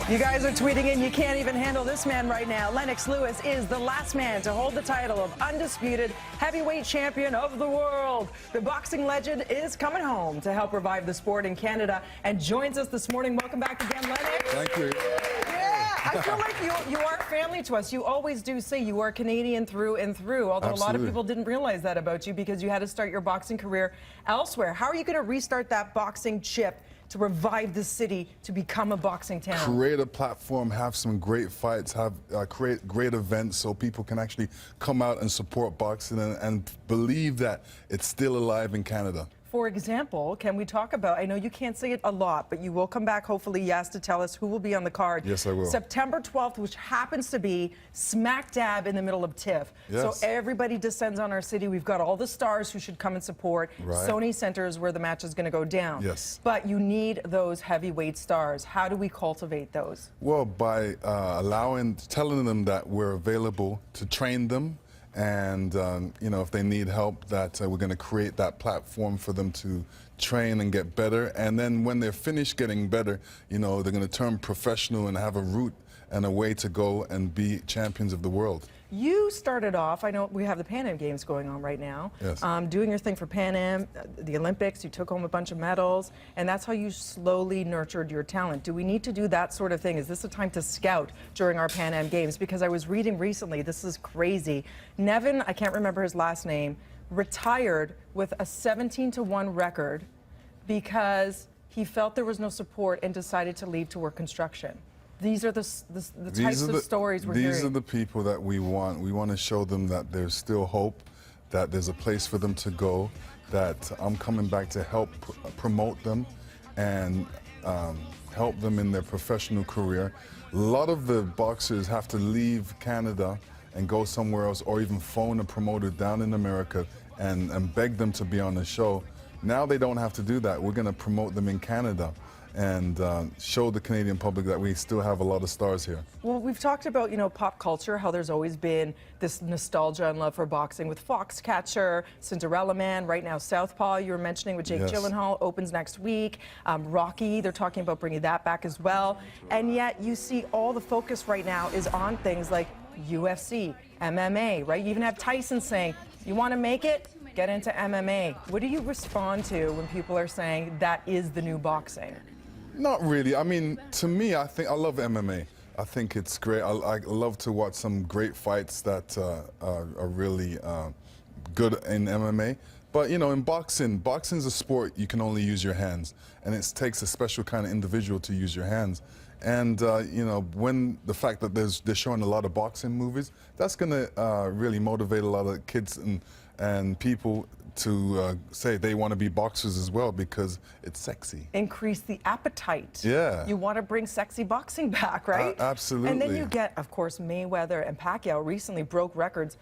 You guys are tweeting in, you can't even handle this man right now. Lennox Lewis is the last man to hold the title of undisputed heavyweight champion of the world. The boxing legend is coming home to help revive the sport in Canada and joins us this morning. Welcome back again, Lennox. Thank you. Yeah, I feel like you are family to us. You always do say you are Canadian through and through, although Absolutely. A lot of people didn't realize that about you because you had to start your boxing career elsewhere. How are you going to restart that boxing chip to revive the city to become a boxing town? Create a platform, have some great fights, have create great events so people can actually come out and support boxing and believe that it's still alive in Canada. For example, can we talk about, I know you can't say it a lot, but you will come back hopefully, yes, to tell us who will be on the card. Yes, I will. September 12th, which happens to be smack dab in the middle of TIFF. Yes. So everybody descends on our city. We've got all the stars who should come and support. Right. Sony Center is where the match is going to go down. Yes. But you need those heavyweight stars. How do we cultivate those? Well, by telling them that we're available to train them, and you know, if they need help, that we're going to create that platform for them to train and get better. And then when they're finished getting better, you know, they're going to turn professional and have a route and a way to go and be champions of the world. You started off, I know we have the Pan Am Games going on right now, yes. Doing your thing for Pan Am, the Olympics, you took home a bunch of medals, and that's how you slowly nurtured your talent. Do we need to do that sort of thing? Is this a time to scout during our Pan Am Games? Because I was reading recently, this is crazy, Nevin, I can't remember his last name, retired with a 17-1 record because he felt there was no support and decided to leave to work construction. These are the types of stories we're hearing. These are the people that we want. We want to show them that there's still hope, that there's a place for them to go, that I'm coming back to help promote them and help them in their professional career. A lot of the boxers have to leave Canada and go somewhere else, or even phone a promoter down in America and beg them to be on the show. Now they don't have to do that. We're going to promote them in Canada and show the Canadian public that we still have a lot of stars here. Well, we've talked about, you know, pop culture, how there's always been this nostalgia and love for boxing with Foxcatcher, Cinderella Man, right now Southpaw, you were mentioning with Jake Yes. Gyllenhaal, opens next week. Rocky, they're talking about bringing that back as well. And yet you see all the focus right now is on things like UFC, MMA, right? You even have Tyson saying, you want to make it? Get into MMA. What do you respond to when people are saying that is the new boxing? Not really. I mean, to me, I love MMA. I think it's great. I love to watch some great fights that are really good in MMA. But, you know, in boxing's a sport you can only use your hands. And it takes a special kind of individual to use your hands. And, you know, when the fact that they're showing a lot of boxing movies, that's going to really motivate a lot of kids and people to say they want to be boxers as well because it's sexy. Increase the appetite. Yeah. You want to bring sexy boxing back, right? Absolutely. And then you get, of course, Mayweather and Pacquiao recently broke records.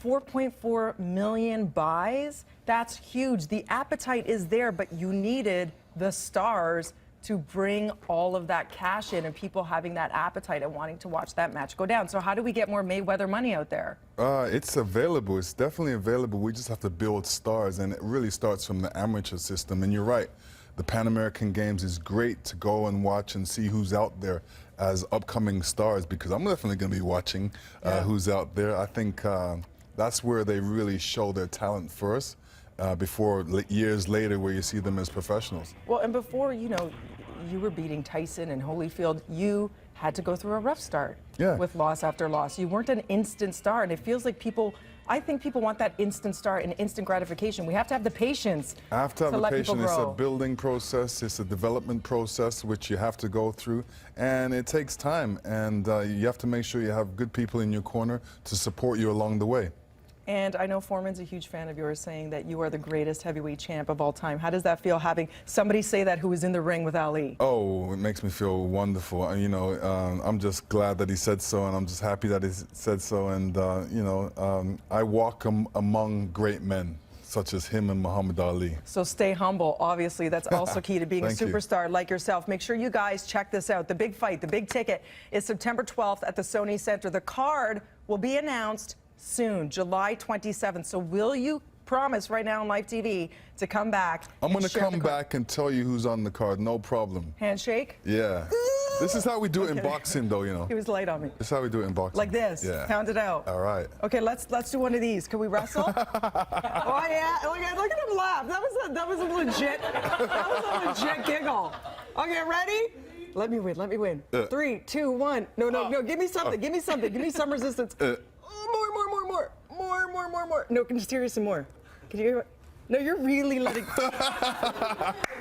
4.4 million buys. That's huge. The appetite is there, but you needed the stars to bring all of that cash in and people having that appetite and wanting to watch that match go down. So how do we get more Mayweather money out there? It's available. It's definitely available. We just have to build stars, and it really starts from the amateur system. And you're right, the Pan American Games is great to go and watch and see who's out there as upcoming stars, because I'm definitely going to be watching who's out there. I think that's where they really show their talent first. Before years later where you see them as professionals. Well, and before, you know, you were beating Tyson and Holyfield, you had to go through a rough start with loss after loss. You weren't an instant star, and it feels like I think people want that instant start and instant gratification. We have to have the patience to let people grow. It's a building process, it's a development process which you have to go through, and it takes time, and you have to make sure you have good people in your corner to support you along the way. And I know Foreman's a huge fan of yours, saying that you are the greatest heavyweight champ of all time. How does that feel, having somebody say that who was in the ring with Ali? Oh, it makes me feel wonderful. You know, I'm just glad that he said so, and I'm just happy that he said so. And, you know, I walk among great men, such as him and Muhammad Ali. So stay humble. Obviously, that's also key to being a superstar like yourself. Make sure you guys check this out. The big fight, the big ticket is September 12th at the Sony Center. The card will be announced soon, July 27th. So will you promise right now on live TV to come back? I'm going to come back and tell you who's on the card, no problem. Handshake? Yeah. This is how we do it in boxing, though, you know. He was light on me. This is how we do it in boxing. Like this. Yeah. Pound it out. All right. Okay, let's do one of these. Can we wrestle? Oh yeah. Look at him laugh. That was a legit giggle. Okay, ready? Let me win. 3, 2, 1. No. Give me something. Give me some resistance. More. No, can you serious some more? Can you? No, you're really letting.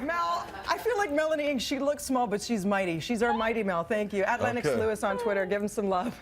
Mel, I feel like Melanie Ng. She looks small, but she's mighty. She's our mighty Mel. Thank you. At Lennox Lewis on Twitter. Give him some love.